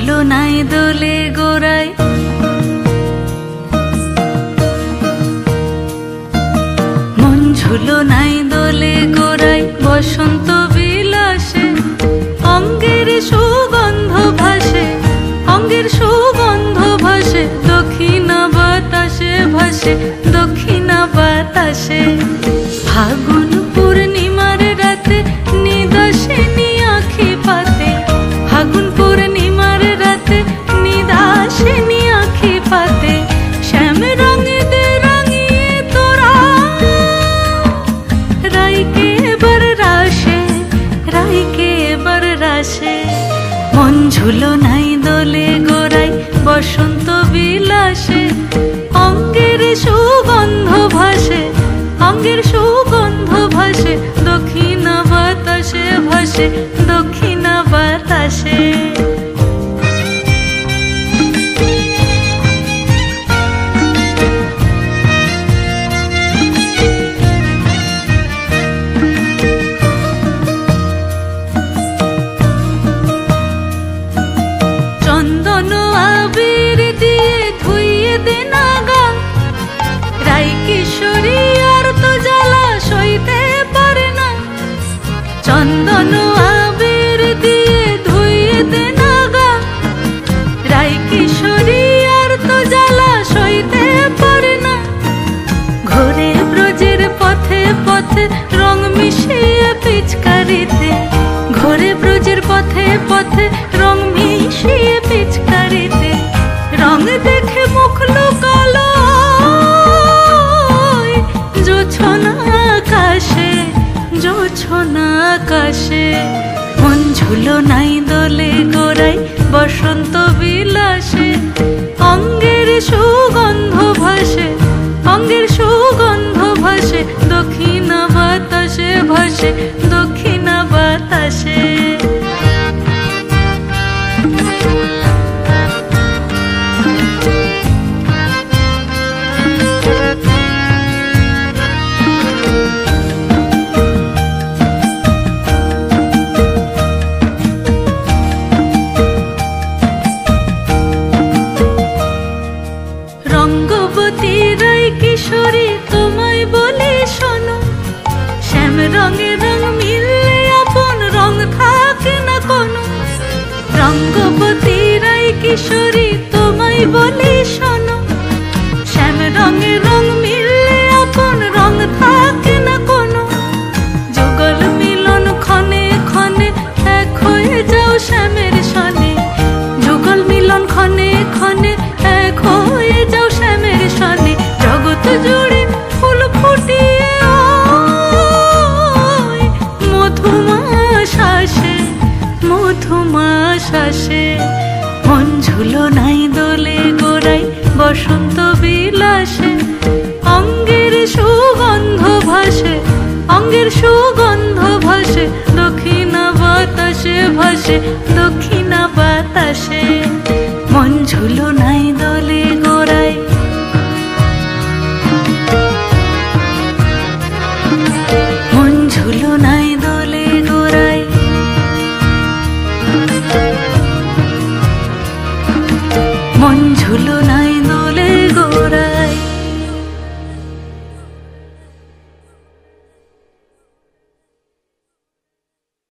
ঝুলো নাই দোলে গোড়ায়, মন ঝুলো নাই দোলে গোড়ায়, বসন্ত বিলাসে অঙ্গের সুগন্ধ ভাসে, অঙ্গের সুগন্ধ ভাসে, দক্ষিণা বাতাসে ভাসে, দক্ষিণা বাতাসে। ফাগুন পূর্ণিমার রাতে নিদাসিনী আঁখি পাতে, ফাগুন পূর্ণিমার রাতে নিদাসিনী আঁখি পাতে, শ্যাম রঙে দে রাঙিয়ে তোরা রাইকে এবার রাশে, রাইকে এবার রাশে। মন ঝুলো নাই দোলে গোড়ায়, বসন্ত বিলাসে অঙ্গের সুগন্ধ ভাসে, অঙ্গের সুগন্ধ ভাসে, দক্ষিণা বাতাসে ভাসে, দক্ষিণা বাতাসে। চন্দন আবির দিয়ে ধুইয়ে দে নাগা, রাই কিশোরী আর তো জ্বালা সইতে পারে না। চন্দন আবির দিয়ে ধুইয়ে দে নাগা, রাই কিশোরী আর তো জ্বালা সইতে পারে না। ঘোরে ব্রজের পথে পথে রং মিশিয়ে পিচকারিতে, ঘোরে ব্রজের পথে পথে রং মিশিয়ে পিচকারিতে, রং দেখে মুখ লুকালো জোছনা আকাশে, জোছনা আকাশে। মন ঝুলো নাই দোলে গোড়ায়, বসন্ত বিলাসে অঙ্গের সুগন্ধ ভাসে, অঙ্গের সুগন্ধ ভাসে, দক্ষিণা বাতাসে ভাসে, দক্ষিণা বাতাসে। রঙ্গবতী রাই কিশোরী তোমায় বলি শোনো, শ্যাম রঙে রং মিললে আপন রং থাকে না কোনো। রঙ্গবতী রাই কিশোরী তোমায় বলি শোনো, শ্যাম রঙে রং মিললে আপন রং থাকে না কোনো। যুগল মিলন ক্ষণে ক্ষণে এক হয়ে যাও শ্যামের সনে, যুগল মিলন ক্ষণে ক্ষণে এক হয়ে যাও শ্যামের সনে। জগৎ জুড়ে ফুল ফুটিয়ে মধুমাস আসে, মধুমাস আসে। মন ঝুলো নাই দোলে গোড়ায়, বসন্ত বিলাসে অঙ্গের সুগন্ধ ভাসে, অঙ্গের সুগন্ধ ভাসে, দক্ষিণা বাতাসে ভাসে, দক্ষিণা বাতাসে। মন ঝুলো নাই দোলে গোড়ায়, মন ঝুলো নাই দোলে গোড়ায়, মন ঝুলো নাই।